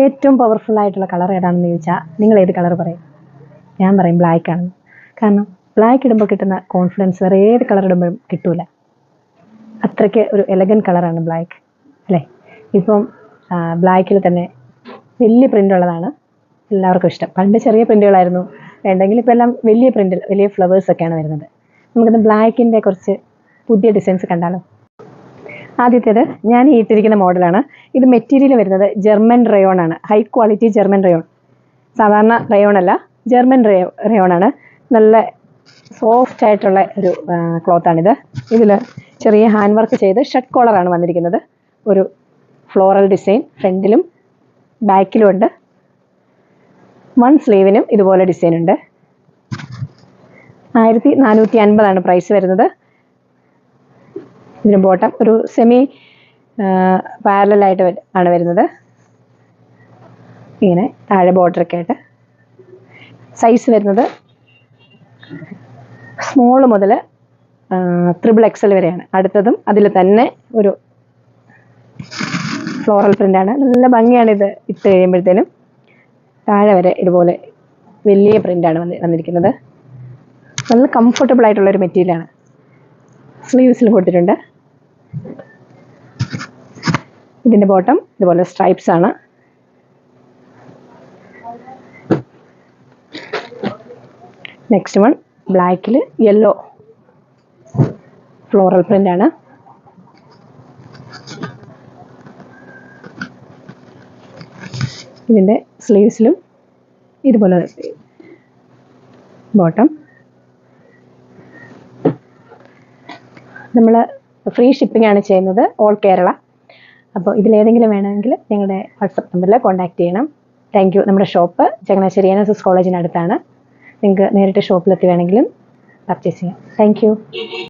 ഏറ്റവും പവർഫുൾ ആയിട്ടുള്ള കളർ ഏതാണെന്ന് ചോദിച്ചാൽ നിങ്ങൾ ഏത് കളർ പറയും? ഞാൻ പറയും ബ്ലാക്ക് ആണ്. കാരണം ബ്ലാക്ക് ഇടുമ്പോൾ കിട്ടുന്ന കോൺഫിഡൻസ് വേറെ ഏത് കളർ ഇടുമ്പോഴും കിട്ടൂല. അത്രയ്ക്ക് ഒരു എലഗൻറ്റ് കളറാണ് ബ്ലാക്ക് അല്ലേ? ഇപ്പം ബ്ലാക്കിൽ തന്നെ വലിയ പ്രിൻ്റ് ഉള്ളതാണ് എല്ലാവർക്കും ഇഷ്ടം. പണ്ട് ചെറിയ പ്രിൻ്റുകളായിരുന്നു വേണ്ടെങ്കിൽ ഇപ്പോൾ എല്ലാം വലിയ പ്രിൻ്റിൽ വലിയ ഫ്ലവേഴ്സൊക്കെയാണ് വരുന്നത്. നമുക്കിന്ന് ബ്ലാക്കിൻ്റെ കുറച്ച് പുതിയ ഡിസൈൻസ് കണ്ടാലോ? ആദ്യത്തേത് ഞാൻ ഈ ഇട്ടിരിക്കുന്ന മോഡലാണ്. ഇത് മെറ്റീരിയൽ വരുന്നത് ജർമ്മൻ റയോൺ ആണ്. High quality German rayon. സാധാരണ റയോൺ അല്ല, ജർമ്മൻ റയോൺ ആണ്. നല്ല സോഫ്റ്റ് ആയിട്ടുള്ള ഒരു ക്ലോത്താണിത്. ഇതിൽ ചെറിയ ഹാൻഡ് വർക്ക് ചെയ്ത് ഷർട്ട് കോളറാണ് വന്നിരിക്കുന്നത്. ഒരു ഫ്ലോറൽ ഡിസൈൻ ഫ്രണ്ടിലും ബാക്കിലും ഉണ്ട്. വൺ സ്ലീവിനും ഇതുപോലെ ഡിസൈൻ ഉണ്ട്. 1450 പ്രൈസ് വരുന്നത്. ഇതിന് ബോട്ടം ഒരു സെമി പാരലായിട്ട് ആണ് വരുന്നത്. ഇങ്ങനെ താഴെ ബോർഡറൊക്കെ ആയിട്ട്. സൈസ് വരുന്നത് സ്മോൾ മുതൽ XXL വരെയാണ്. അടുത്തതും അതിൽ തന്നെ ഒരു ഫ്ലോറൽ പ്രിൻ്റാണ്. നല്ല ഭംഗിയാണ് ഇത് ഇട്ട് കഴിയുമ്പോഴത്തേനും. താഴെ വരെ ഇതുപോലെ വലിയ പ്രിൻ്റാണ് വന്നിരിക്കുന്നത്. നല്ല കംഫർട്ടബിൾ ആയിട്ടുള്ളൊരു മെറ്റീരിയലാണ്. സ്ലീവ്സിൽ കൊടുത്തിട്ടുണ്ട്. ഇതിൻ്റെ ബോട്ടം ഇതുപോലെ സ്ട്രൈപ്സ് ആണ്. നെക്സ്റ്റ് വൺ ബ്ലാക്കിൽ യെല്ലോ ഫ്ലോറൽ പ്രിൻ്റ് ആണ്. ഇതിൻ്റെ സ്ലീവ്സിലും ഇതുപോലെ ബോട്ടം. നമ്മൾ ഫ്രീ ഷിപ്പിംഗ് ആണ് ചെയ്യുന്നത്, ഓൾ കേരള. അപ്പോൾ ഇതിലേതെങ്കിലും വേണമെങ്കിൽ ഞങ്ങളുടെ വാട്സപ്പ് നമ്പറിൽ കോൺടാക്റ്റ് ചെയ്യണം. Thank you. നമ്മുടെ ഷോപ്പ് ചങ്ങനാശ്ശേരി NSS കോളേജിനടുത്താണ്. നിങ്ങൾക്ക് നേരിട്ട് ഷോപ്പിലെത്തി വേണമെങ്കിലും പർച്ചേസ് ചെയ്യാം. Thank you.